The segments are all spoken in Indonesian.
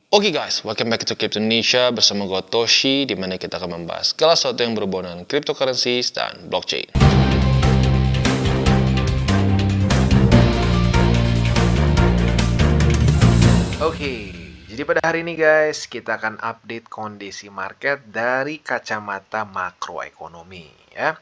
Oke guys, welcome back to Crypto Indonesia bersama gue Toshi, di mana kita akan membahas segala sesuatu yang berhubungan dengan cryptocurrencies dan blockchain. Oke, jadi pada hari ini guys, kita akan update kondisi market dari kacamata makroekonomi ya.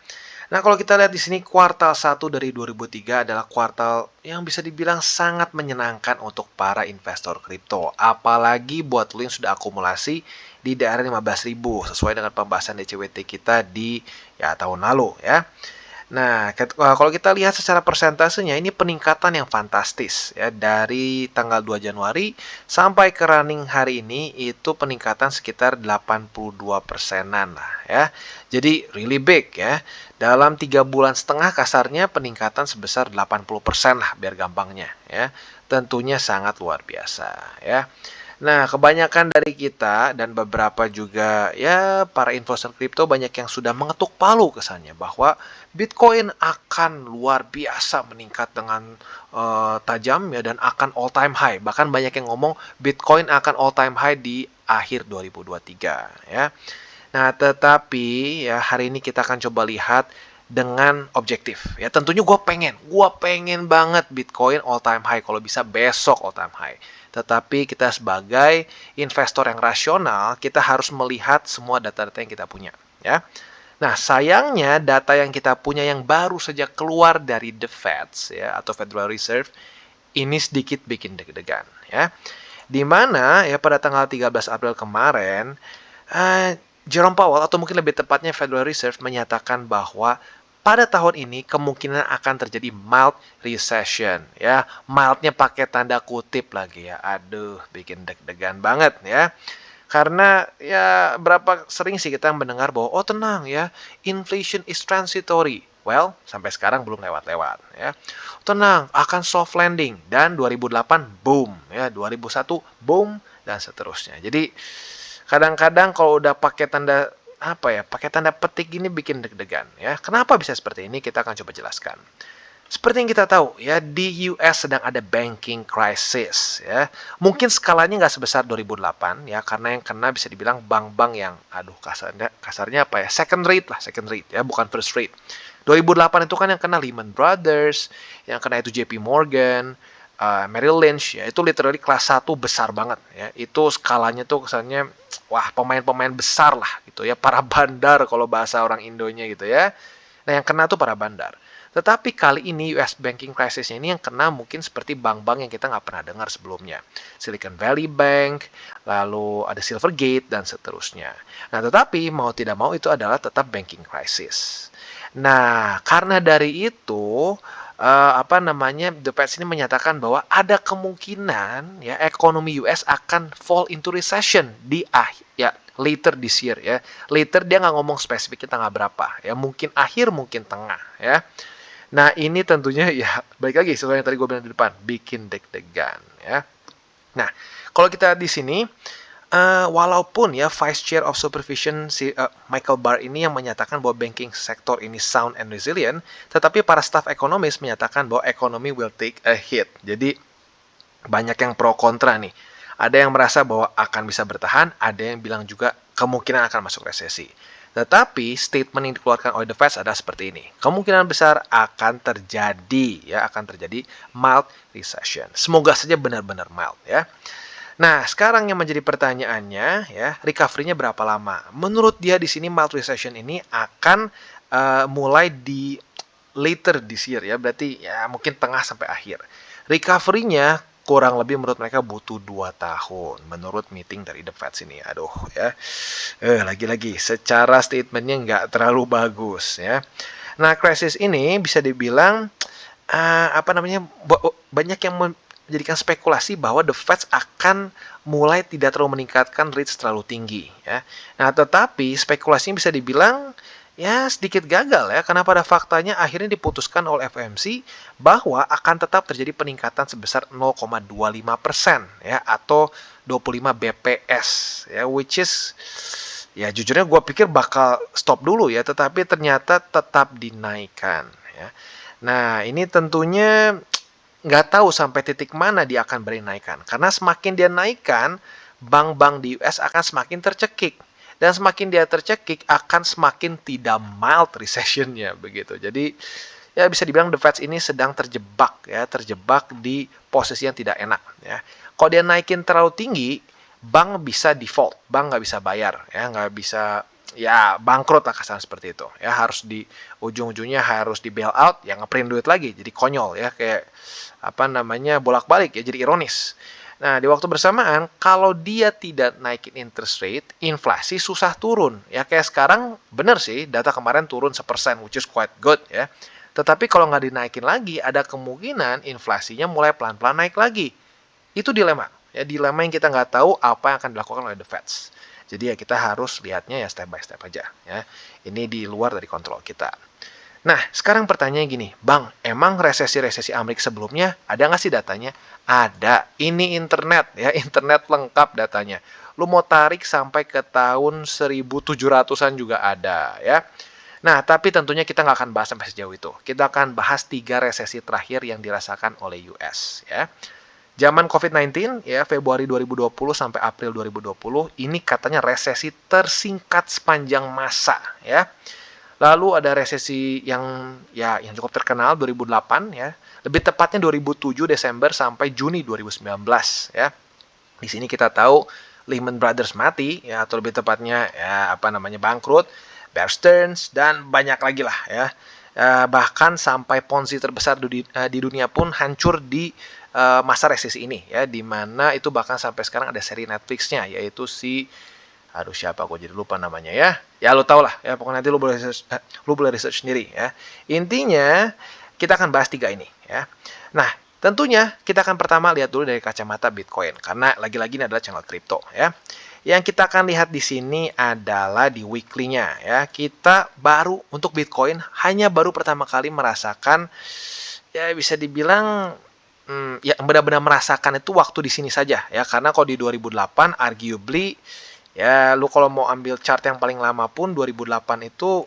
Nah, kalau kita lihat di sini kuartal 1 dari 2003 adalah kuartal yang bisa dibilang sangat menyenangkan untuk para investor kripto. Apalagi buat lo yang sudah akumulasi di daerah 15.000 sesuai dengan pembahasan DCWT kita di tahun lalu ya. Nah, kalau kita lihat secara persentasenya, ini peningkatan yang fantastis ya. Dari tanggal 2 Januari sampai ke running hari ini, itu peningkatan sekitar 82%-an lah ya. Jadi really big ya. Dalam 3 bulan setengah kasarnya peningkatan sebesar 80% lah biar gampangnya ya. Tentunya sangat luar biasa ya. Nah, kebanyakan dari kita dan beberapa juga ya para investor kripto banyak yang sudah mengetuk palu kesannya bahwa Bitcoin akan luar biasa meningkat dengan tajam ya dan akan all time high. Bahkan banyak yang ngomong Bitcoin akan all time high di akhir 2023 ya. Nah, tetapi ya hari ini kita akan coba lihat dengan objektif. Ya, tentunya gue pengen banget Bitcoin all time high, kalau bisa besok all time high. Tetapi kita sebagai investor yang rasional, kita harus melihat semua data-data yang kita punya, ya. Nah, sayangnya data yang kita punya yang baru saja keluar dari the Fed ya atau Federal Reserve ini sedikit bikin deg-degan, ya. Di mana ya pada tanggal 13 April kemarin Jerome Powell atau mungkin lebih tepatnya Federal Reserve menyatakan bahwa pada tahun ini kemungkinan akan terjadi mild recession ya. Mildnya pakai tanda kutip lagi ya. Aduh, bikin deg-degan banget ya. Karena ya berapa sering sih kita mendengar bahwa oh tenang ya, inflation is transitory. Well, sampai sekarang belum lewat-lewat ya. Tenang, akan soft landing dan 2008 boom ya, 2001 boom dan seterusnya. Jadi kadang-kadang kalau udah pakai tanda pakai tanda petik gini bikin deg-degan ya. Kenapa bisa seperti ini? Kita akan coba jelaskan. Seperti yang kita tahu ya, di US sedang ada banking crisis ya. Mungkin skalanya nggak sebesar 2008 ya, karena yang kena bisa dibilang bank-bank yang kasarnya second rate ya, bukan first rate. 2008 itu kan yang kena Lehman Brothers, yang kena itu JP Morgan, Merrill Lynch ya, itu literally kelas 1 besar banget ya. Itu skalanya tuh kesannya wah, pemain-pemain besar lah gitu ya, para bandar kalau bahasa orang Indonya gitu ya. Nah, yang kena tuh para bandar. Tetapi kali ini US banking crisis-nya ini yang kena mungkin seperti bank-bank yang kita nggak pernah dengar sebelumnya. Silicon Valley Bank, lalu ada Silvergate, dan seterusnya. Nah, tetapi mau tidak mau itu adalah tetap banking crisis. Nah, karena dari itu, The Fed ini menyatakan bahwa ada kemungkinan ya ekonomi US akan fall into recession di later this year ya. Later dia nggak ngomong spesifiknya tanggal berapa ya, mungkin akhir mungkin tengah ya. Nah, ini tentunya ya balik lagi sesuai yang tadi gue bilang di depan, bikin deg-degan ya. Nah, kalau kita di sini walaupun ya Vice Chair of Supervision Michael Barr ini yang menyatakan bahwa banking sector ini sound and resilient, tetapi para staff ekonomis menyatakan bahwa ekonomi will take a hit. Jadi banyak yang pro kontra nih. Ada yang merasa bahwa akan bisa bertahan, ada yang bilang juga kemungkinan akan masuk resesi. Tetapi statement yang dikeluarkan oleh The Fed adalah seperti ini. Kemungkinan besar akan terjadi mild recession. Semoga saja benar-benar mild ya. Nah, sekarang yang menjadi pertanyaannya ya, recovery-nya berapa lama? Menurut dia di sini mild recession ini akan mulai di later this year ya, berarti ya mungkin tengah sampai akhir. Recovery-nya kurang lebih menurut mereka butuh 2 tahun menurut meeting dari The Fed sini. Aduh ya. Lagi-lagi secara statementnya nggak terlalu bagus ya. Nah, krisis ini bisa dibilang banyak yang menjadikan spekulasi bahwa The Fed akan mulai tidak terlalu meningkatkan rates terlalu tinggi ya. Nah, tetapi spekulasinya bisa dibilang ya sedikit gagal ya, karena pada faktanya akhirnya diputuskan oleh FOMC bahwa akan tetap terjadi peningkatan sebesar 0,25% ya, atau 25 BPS ya, which is ya jujurnya gue pikir bakal stop dulu ya, tetapi ternyata tetap dinaikkan ya. Nah, ini tentunya nggak tahu sampai titik mana dia akan beri naikkan. Karena semakin dia naikkan, bank-bank di US akan semakin tercekik. Dan semakin dia tercekik, akan semakin tidak mild recession-nya begitu. Jadi ya bisa dibilang the Fed ini sedang terjebak ya, terjebak di posisi yang tidak enak ya. Kalau dia naikin terlalu tinggi, bank bisa default, bank nggak bisa bayar ya, nggak bisa ya bangkrut lah kasar seperti itu ya, harus di ujung-ujungnya harus di bail out ya, ngeprint duit lagi, jadi konyol ya, kayak apa namanya bolak-balik ya, jadi ironis. Nah, di waktu bersamaan, kalau dia tidak naikin interest rate, inflasi susah turun. Ya, kayak sekarang, bener sih, data kemarin turun 1%, which is quite good ya. Tetapi kalau nggak dinaikin lagi, ada kemungkinan inflasinya mulai pelan-pelan naik lagi. Itu dilema. Ya, dilema yang kita nggak tahu apa yang akan dilakukan oleh the Fed. Jadi ya kita harus lihatnya ya step by step aja. Ya. Ini di luar dari kontrol kita. Nah, sekarang pertanyaannya gini, Bang, emang resesi-resesi Amerika sebelumnya ada nggak sih datanya? Ada. Ini internet, ya, internet lengkap datanya. Lu mau tarik sampai ke tahun 1700-an juga ada, ya. Nah, tapi tentunya kita nggak akan bahas sampai sejauh itu. Kita akan bahas 3 resesi terakhir yang dirasakan oleh US, ya. Zaman COVID-19, ya, Februari 2020 sampai April 2020, ini katanya resesi tersingkat sepanjang masa, ya. Lalu ada resesi yang cukup terkenal 2008 ya. Lebih tepatnya 2007 Desember sampai Juni 2019 ya. Di sini kita tahu Lehman Brothers mati ya, atau lebih tepatnya ya apa namanya bangkrut, Bear Stearns dan banyak lagi lah ya. Bahkan sampai Ponzi terbesar di dunia pun hancur di masa resesi ini ya, di mana itu bahkan sampai sekarang ada seri Netflix-nya, yaitu si aduh siapa aku jadi lupa namanya ya. Ya lu tau lah ya, pokoknya nanti lu boleh research sendiri ya. Intinya kita akan bahas 3 ini ya. Nah, tentunya kita akan pertama lihat dulu dari kacamata Bitcoin karena lagi-lagi ini adalah channel kripto ya. Yang kita akan lihat di sini adalah di weekly-nya ya. Kita baru untuk Bitcoin hanya baru pertama kali merasakan ya bisa dibilang ya benar-benar merasakan itu waktu di sini saja ya, karena kalau di 2008 arguably ya, lu kalau mau ambil chart yang paling lama pun 2008 itu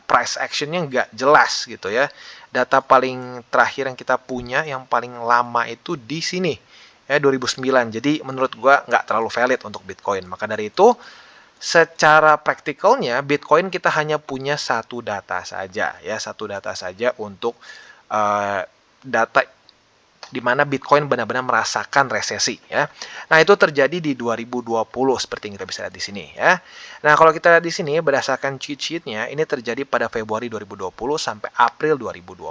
price actionnya nggak jelas gitu ya. Data paling terakhir yang kita punya yang paling lama itu di sini ya 2009. Jadi menurut gua nggak terlalu valid untuk Bitcoin. Maka dari itu secara praktikalnya Bitcoin kita hanya punya satu data saja ya, satu data saja untuk data di mana Bitcoin benar-benar merasakan resesi ya. Nah, itu terjadi di 2020 seperti yang kita bisa lihat di sini ya. Nah, kalau kita lihat di sini berdasarkan cheat sheet-nya ini terjadi pada Februari 2020 sampai April 2020.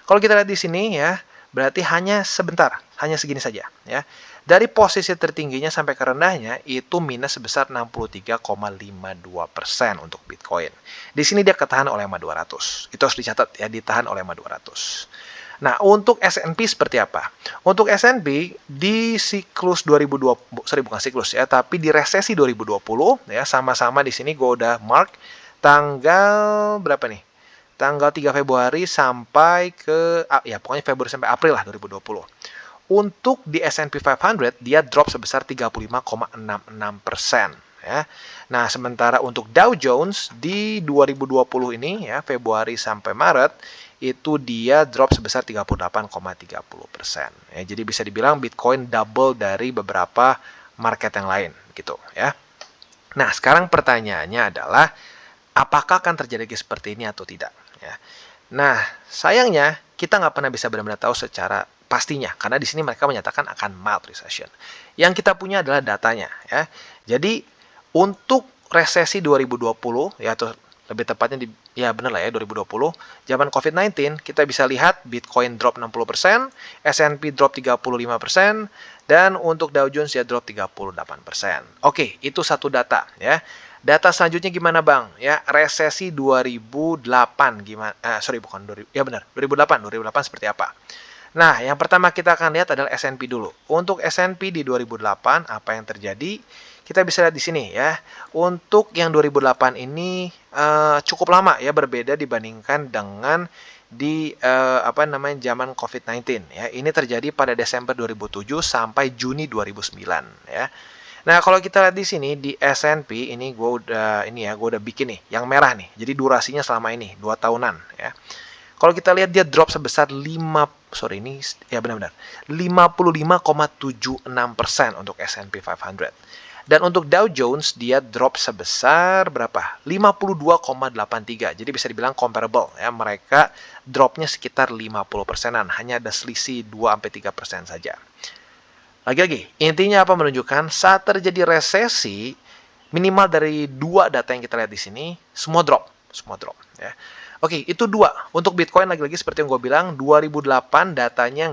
Kalau kita lihat di sini ya, berarti hanya sebentar, hanya segini saja ya. Dari posisi tertingginya sampai ke rendahnya itu minus sebesar 63,52% untuk Bitcoin. Di sini dia ketahan oleh EMA 200. Itu harus dicatat ya, ditahan oleh EMA 200. Nah, untuk S&P seperti apa? Untuk S&P di siklus 2020, bukan siklus ya, tapi di resesi 2020 ya, sama-sama di sini gue udah mark tanggal berapa nih? Tanggal 3 Februari sampai ke ya pokoknya Februari sampai April lah 2020. Untuk di S&P 500 dia drop sebesar 35,66% ya. Nah, sementara untuk Dow Jones di 2020 ini ya, Februari sampai Maret itu dia drop sebesar 38,30%. Ya, jadi bisa dibilang Bitcoin double dari beberapa market yang lain gitu ya. Nah, sekarang pertanyaannya adalah apakah akan terjadi seperti ini atau tidak ya. Nah, sayangnya kita nggak pernah bisa benar-benar tahu secara pastinya karena di sini mereka menyatakan akan mild recession. Yang kita punya adalah datanya ya. Jadi untuk resesi 2020 ya, atau lebih tepatnya ya benar lah ya 2020, zaman COVID-19 kita bisa lihat Bitcoin drop 60%, S&P drop 35%, dan untuk Dow Jones ya drop 38%. Oke, itu satu data ya. Data selanjutnya gimana Bang? Ya, resesi 2008 gimana? Sorry bukan 2000, ya benar 2008 seperti apa? Nah, yang pertama kita akan lihat adalah S&P dulu. Untuk S&P di 2008 apa yang terjadi? Kita bisa lihat di sini ya. Untuk yang 2008 ini cukup lama ya, berbeda dibandingkan dengan di zaman COVID-19 ya. Ini terjadi pada Desember 2007 sampai Juni 2009 ya. Nah, kalau kita lihat di sini di S&P ini gue udah bikin nih yang merah nih. Jadi durasinya selama ini 2 tahunan ya. Kalau kita lihat dia drop sebesar 55,76% untuk S&P 500. Dan untuk Dow Jones dia drop sebesar berapa? 52,83. Jadi bisa dibilang comparable ya. Mereka dropnya sekitar 50%-an, hanya ada selisih 2-3% saja. Lagi-lagi, intinya apa? Menunjukkan saat terjadi resesi, minimal dari dua data yang kita lihat di sini, semua drop ya. Oke, itu dua. Untuk Bitcoin lagi-lagi seperti yang gue bilang, 2008 datanya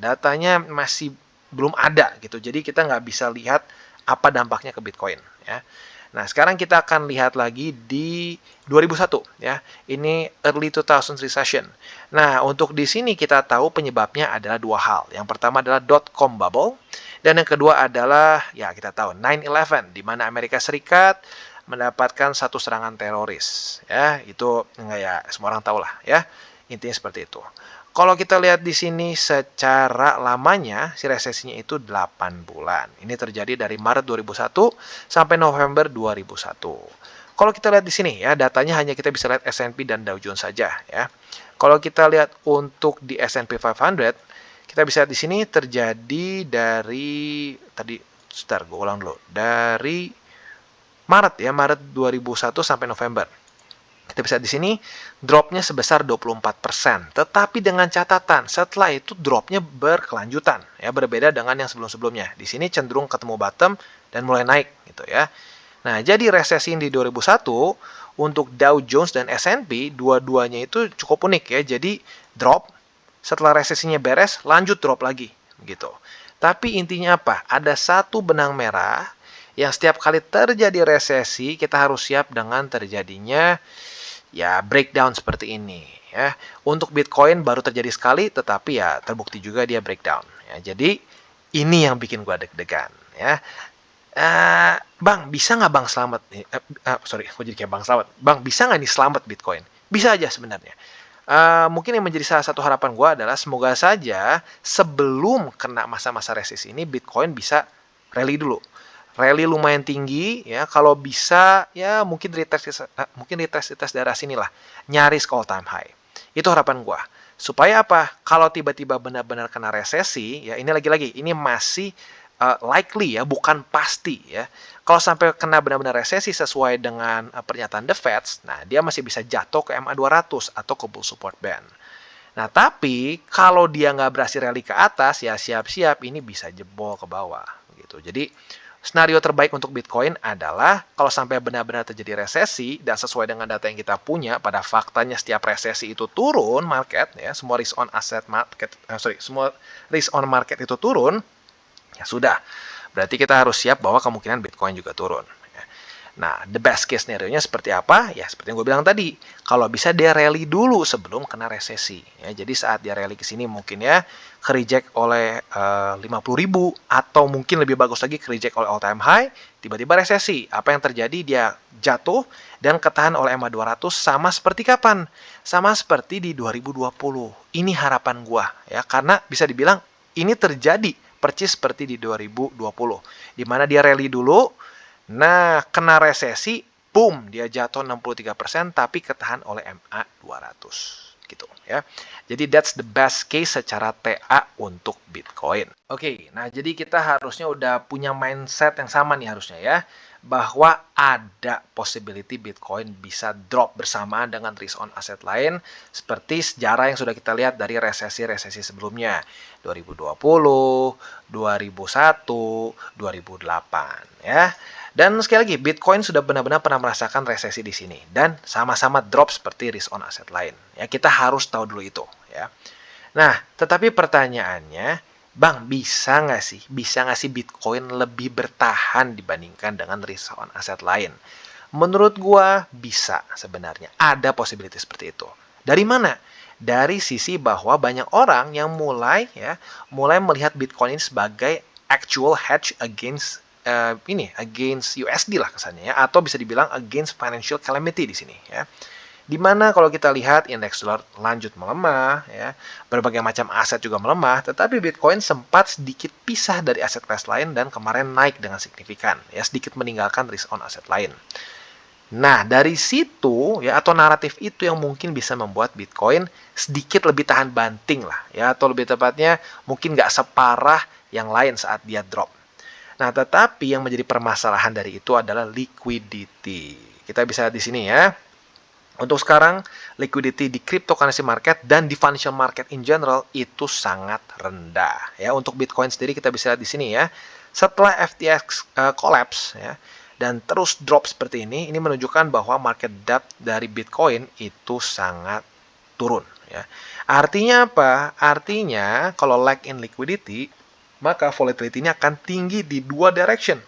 datanya masih belum ada gitu. Jadi kita nggak bisa lihat apa dampaknya ke Bitcoin ya. Nah, sekarang kita akan lihat lagi di 2001 ya. Ini early 2000 recession. Nah, untuk di sini kita tahu penyebabnya adalah dua hal. Yang pertama adalah .com bubble dan yang kedua adalah ya kita tahu 9/11 di mana Amerika Serikat mendapatkan satu serangan teroris ya. Itu enggak ya, semua orang tahu lah ya. Intinya seperti itu. Kalau kita lihat di sini secara lamanya, si resesinya itu 8 bulan. Ini terjadi dari Maret 2001 sampai November 2001. Kalau kita lihat di sini ya, datanya hanya kita bisa lihat S&P dan Dow Jones saja ya. Kalau kita lihat untuk di S&P 500, kita bisa lihat di sini terjadi dari dari Maret ya, Maret 2001 sampai November. Kita bisa di sini dropnya sebesar 24%. Tetapi dengan catatan setelah itu dropnya berkelanjutan ya, berbeda dengan yang sebelum-sebelumnya. Di sini cenderung ketemu bottom dan mulai naik gitu ya. Nah, jadi resesi di 2001 untuk Dow Jones dan S&P dua-duanya itu cukup unik ya. Jadi drop, setelah resesinya beres lanjut drop lagi gitu. Tapi intinya apa? Ada satu benang merah yang setiap kali terjadi resesi kita harus siap dengan terjadinya ya breakdown seperti ini ya. Untuk Bitcoin baru terjadi sekali tetapi ya terbukti juga dia breakdown ya. Jadi ini yang bikin gua deg-degan ya. Bang, bisa nggak Bang selamat nih? Kok jadi kayak Bang selamat? Bang, bisa nggak nih selamat Bitcoin? Bisa aja sebenarnya. Mungkin yang menjadi salah satu harapan gua adalah semoga saja sebelum kena masa-masa resesi ini Bitcoin bisa rally dulu. Rally lumayan tinggi ya, kalau bisa ya mungkin retest daerah sinilah, nyaris ke all time high. Itu harapan gua. Supaya apa? Kalau tiba-tiba benar-benar kena resesi ya, ini lagi-lagi ini masih likely ya, bukan pasti ya. Kalau sampai kena benar-benar resesi sesuai dengan pernyataan The Fed, nah dia masih bisa jatuh ke MA200 atau ke bull support band. Nah, tapi kalau dia nggak berhasil rally ke atas, ya siap-siap ini bisa jebol ke bawah gitu. Jadi skenario terbaik untuk Bitcoin adalah kalau sampai benar-benar terjadi resesi dan sesuai dengan data yang kita punya, pada faktanya setiap resesi itu turun market ya, semua risk on market itu turun, ya sudah. Berarti kita harus siap bahwa kemungkinan Bitcoin juga turun. Nah, the best case scenario-nya seperti apa? Ya, seperti yang gue bilang tadi. Kalau bisa dia rally dulu sebelum kena resesi. Ya, jadi saat dia rally ke sini mungkin ya ke-reject oleh 50.000 atau mungkin lebih bagus lagi ke-reject oleh all time high, tiba-tiba resesi. Apa yang terjadi? Dia jatuh dan ketahan oleh MA200 sama seperti kapan? Sama seperti di 2020. Ini harapan gua ya, karena bisa dibilang ini terjadi persis seperti di 2020 di mana dia rally dulu. Nah, kena resesi, boom, dia jatuh 63% tapi ketahan oleh MA200 gitu ya. Jadi that's the best case secara TA untuk Bitcoin. Oke, nah jadi kita harusnya udah punya mindset yang sama nih harusnya ya, bahwa ada possibility Bitcoin bisa drop bersamaan dengan risk on asset lain seperti sejarah yang sudah kita lihat dari resesi-resesi sebelumnya 2020, 2001, 2008 ya. Dan sekali lagi, Bitcoin sudah benar-benar pernah merasakan resesi di sini dan sama-sama drop seperti risk on asset lain. Ya, kita harus tahu dulu itu. Ya. Nah, tetapi pertanyaannya, Bang, bisa nggak sih Bitcoin lebih bertahan dibandingkan dengan risk on asset lain? Menurut gua bisa sebenarnya. Ada possibility seperti itu. Dari mana? Dari sisi bahwa banyak orang yang mulai melihat Bitcoin ini sebagai actual hedge against against USD lah kesannya ya, atau bisa dibilang against financial calamity di sini ya. Dimana kalau kita lihat indeks dolar lanjut melemah ya, berbagai macam aset juga melemah, tetapi Bitcoin sempat sedikit pisah dari aset kelas lain dan kemarin naik dengan signifikan ya, sedikit meninggalkan risk on aset lain. Nah, dari situ ya atau naratif itu yang mungkin bisa membuat Bitcoin sedikit lebih tahan banting lah ya atau lebih tepatnya mungkin nggak separah yang lain saat dia drop. Nah, tetapi yang menjadi permasalahan dari itu adalah liquidity. Kita bisa lihat di sini ya. Untuk sekarang, liquidity di cryptocurrency market dan di financial market in general itu sangat rendah. Ya, untuk Bitcoin sendiri kita bisa lihat di sini ya. Setelah FTX collapse ya dan terus drop seperti ini menunjukkan bahwa market depth dari Bitcoin itu sangat turun ya. Artinya apa? Artinya kalau lack in liquidity, maka volatility ini akan tinggi di dua direction.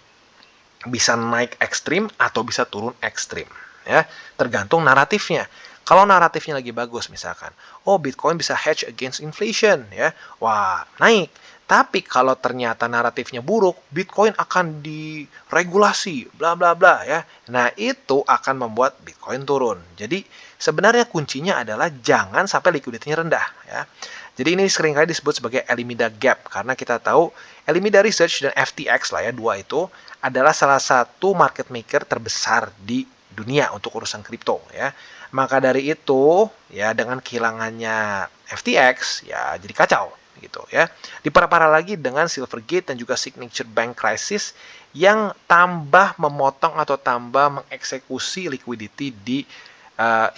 Bisa naik ekstrim atau bisa turun ekstrim ya, tergantung naratifnya. Kalau naratifnya lagi bagus misalkan, oh Bitcoin bisa hedge against inflation ya, wah naik. Tapi kalau ternyata naratifnya buruk, Bitcoin akan diregulasi, bla bla bla ya. Nah itu akan membuat Bitcoin turun. Jadi sebenarnya kuncinya adalah jangan sampai liquidity-nya rendah ya. Jadi ini seringkali disebut sebagai Alameda Gap karena kita tahu Alameda Research dan FTX lah ya, dua itu adalah salah satu market maker terbesar di dunia untuk urusan kripto ya. Maka dari itu ya dengan kehilangannya FTX ya jadi kacau gitu ya. Diperparah lagi dengan Silvergate dan juga Signature Bank Crisis yang tambah memotong atau tambah mengeksekusi liquidity di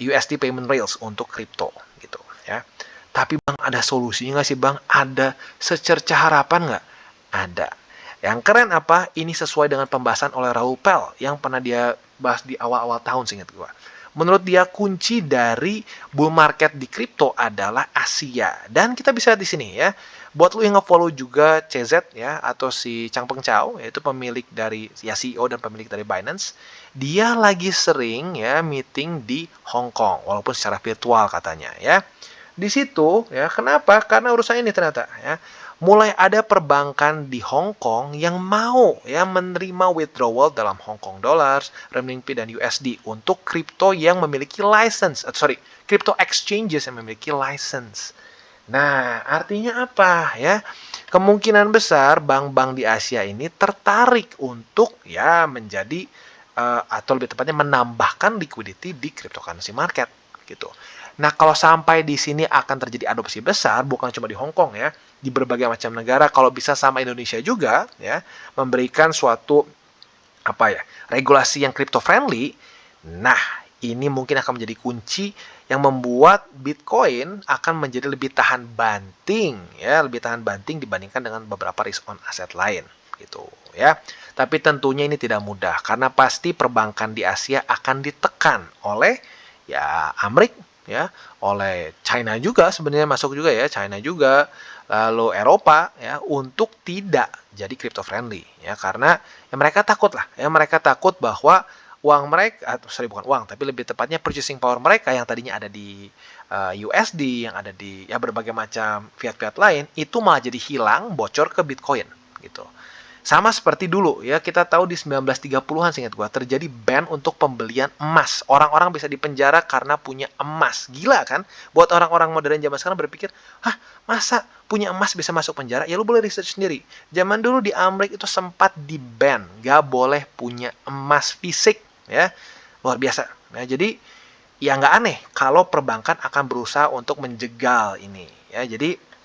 USD payment rails untuk kripto gitu ya. Tapi Bang ada solusinya nggak sih Bang? Ada secerca harapan nggak? Ada. Yang keren apa? Ini sesuai dengan pembahasan oleh Raoul Pal yang pernah dia bahas di awal-awal tahun seingat gua. Menurut dia kunci dari bull market di kripto adalah Asia. Dan kita bisa lihat di sini ya. Buat lu yang nge-follow juga CZ ya atau si Changpeng Zhao yaitu pemilik dari ya CEO dan pemilik dari Binance, dia lagi sering ya meeting di Hong Kong walaupun secara virtual katanya ya. Di situ ya, kenapa? Karena urusan ini ternyata ya. Mulai ada perbankan di Hong Kong yang mau ya menerima withdrawal dalam Hong Kong dollars, renminbi dan USD untuk kripto yang memiliki license, crypto exchanges yang memiliki license. Nah, artinya apa ya? Kemungkinan besar bank-bank di Asia ini tertarik untuk ya menjadi atau lebih tepatnya menambahkan liquidity di cryptocurrency market gitu. Nah, kalau sampai di sini akan terjadi adopsi besar, bukan cuma di Hong Kong ya, di berbagai macam negara, kalau bisa sama Indonesia juga ya, memberikan suatu apa ya, regulasi yang crypto friendly. Nah, ini mungkin akan menjadi kunci yang membuat Bitcoin akan menjadi lebih tahan banting ya, lebih tahan banting dibandingkan dengan beberapa risk on aset lain gitu ya. Tapi tentunya ini tidak mudah karena pasti perbankan di Asia akan ditekan oleh ya Amerika ya, oleh China juga sebenarnya masuk juga ya, China juga, lalu Eropa ya untuk tidak jadi crypto friendly ya karena ya mereka takut lah ya, mereka takut bahwa uang mereka bukan uang tapi lebih tepatnya purchasing power mereka yang tadinya ada di USD, yang ada di ya berbagai macam fiat-fiat lain itu malah jadi hilang bocor ke Bitcoin gitu. Sama seperti dulu ya, kita tahu di 1930-an seingat gua terjadi ban untuk pembelian emas. Orang-orang bisa dipenjara karena punya emas. Gila kan? Buat orang-orang modern zaman sekarang berpikir, "Hah, masa punya emas bisa masuk penjara?" Ya lu boleh research sendiri. Zaman dulu di Amerika itu sempat di-ban, gak boleh punya emas fisik ya. Luar biasa. Nah, jadi ya nggak aneh kalau perbankan akan berusaha untuk menjegal ini ya. Jadi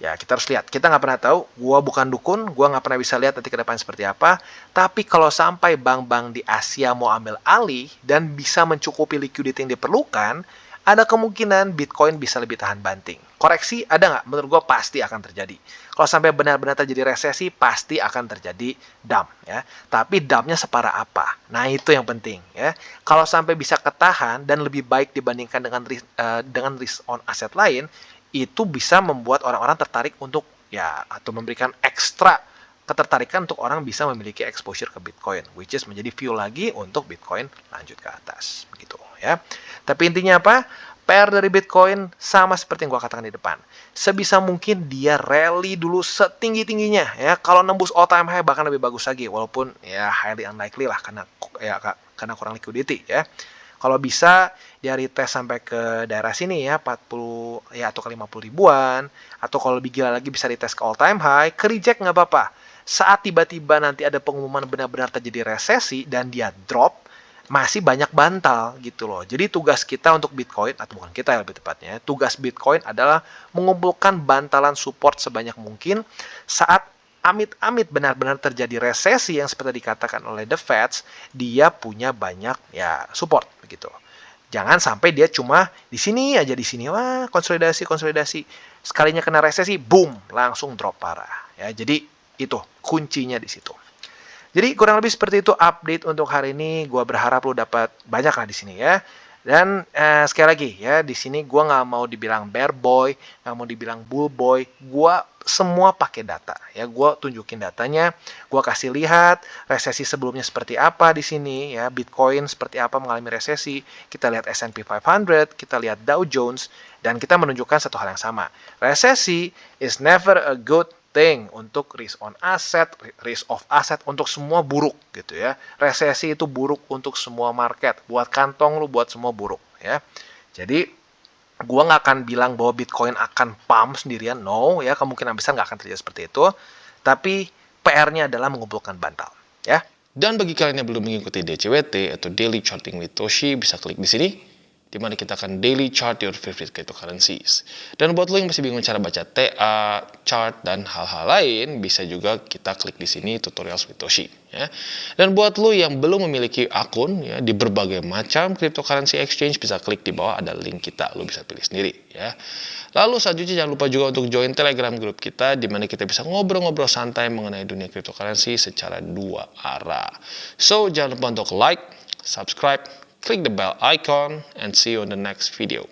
ya kita harus lihat, kita nggak pernah tahu, gua bukan dukun, gua nggak pernah bisa lihat nanti ke depan seperti apa, tapi kalau sampai bank-bank di Asia mau ambil alih dan bisa mencukupi liquidity yang diperlukan, ada kemungkinan Bitcoin bisa lebih tahan banting. Koreksi ada nggak? Menurut gua pasti akan terjadi. Kalau sampai benar-benar terjadi resesi, pasti akan terjadi dump ya. Tapi dumpnya separah apa? Nah itu yang penting ya. Kalau sampai bisa ketahan dan lebih baik dibandingkan dengan risk on aset lain, itu bisa membuat orang-orang tertarik untuk ya atau memberikan ekstra ketertarikan untuk orang bisa memiliki exposure ke Bitcoin, which is menjadi fuel lagi untuk Bitcoin lanjut ke atas, begitu ya. Tapi intinya apa? PR dari Bitcoin sama seperti yang gua katakan di depan. Sebisa mungkin dia rally dulu setinggi-tingginya ya. Kalau nembus all time high bahkan lebih bagus lagi walaupun ya highly unlikely lah karena kurang liquidity ya. Kalau bisa dia retest sampai ke daerah sini ya 40 ya atau ke 50 ribuan atau kalau lebih gila lagi bisa retest ke all time high, ke reject nggak apa-apa. Saat tiba-tiba nanti ada pengumuman benar-benar terjadi resesi dan dia drop, masih banyak bantal gitu loh. Jadi tugas kita untuk Bitcoin, atau bukan kita ya lebih tepatnya, tugas Bitcoin adalah mengumpulkan bantalan support sebanyak mungkin saat amit-amit benar-benar terjadi resesi yang seperti dikatakan oleh The Feds, dia punya banyak ya support begitu. Jangan sampai dia cuma di sini aja, di sini wah konsolidasi konsolidasi, sekalinya kena resesi boom langsung drop parah ya. Jadi itu kuncinya di situ. Jadi kurang lebih seperti itu update untuk hari ini. Gua berharap lu dapat banyak lah di sini ya. Dan sekali lagi ya, di sini gua nggak mau dibilang bear boy, nggak mau dibilang bull boy. Gua semua pakai data ya. Gua tunjukin datanya, gua kasih lihat resesi sebelumnya seperti apa di sini ya. Bitcoin seperti apa mengalami resesi. Kita lihat S&P 500, kita lihat Dow Jones, dan kita menunjukkan satu hal yang sama. Resesi is never a good thing untuk risk on asset, risk of asset, untuk semua buruk gitu ya. Resesi itu buruk untuk semua market, buat kantong lu, buat semua buruk ya. Jadi gua nggak akan bilang bahwa Bitcoin akan pump sendirian, no ya, kemungkinan besar nggak akan terjadi seperti itu. Tapi PR-nya adalah mengumpulkan bantal ya. Dan bagi kalian yang belum mengikuti DCWT atau Daily Charting with Toshi, bisa klik di sini, di mana kita akan daily chart your favorite cryptocurrencies. Dan buat lo yang masih bingung cara baca TA, chart, dan hal-hal lain, bisa juga kita klik di sini tutorials with Toshi. Ya. Dan buat lo yang belum memiliki akun ya, di berbagai macam cryptocurrency exchange, bisa klik di bawah ada link kita, lo bisa pilih sendiri. Ya. Lalu selanjutnya jangan lupa juga untuk join Telegram group kita, di mana kita bisa ngobrol-ngobrol santai mengenai dunia cryptocurrency secara dua arah. So jangan lupa untuk like, subscribe, click the bell icon, and see you on the next video.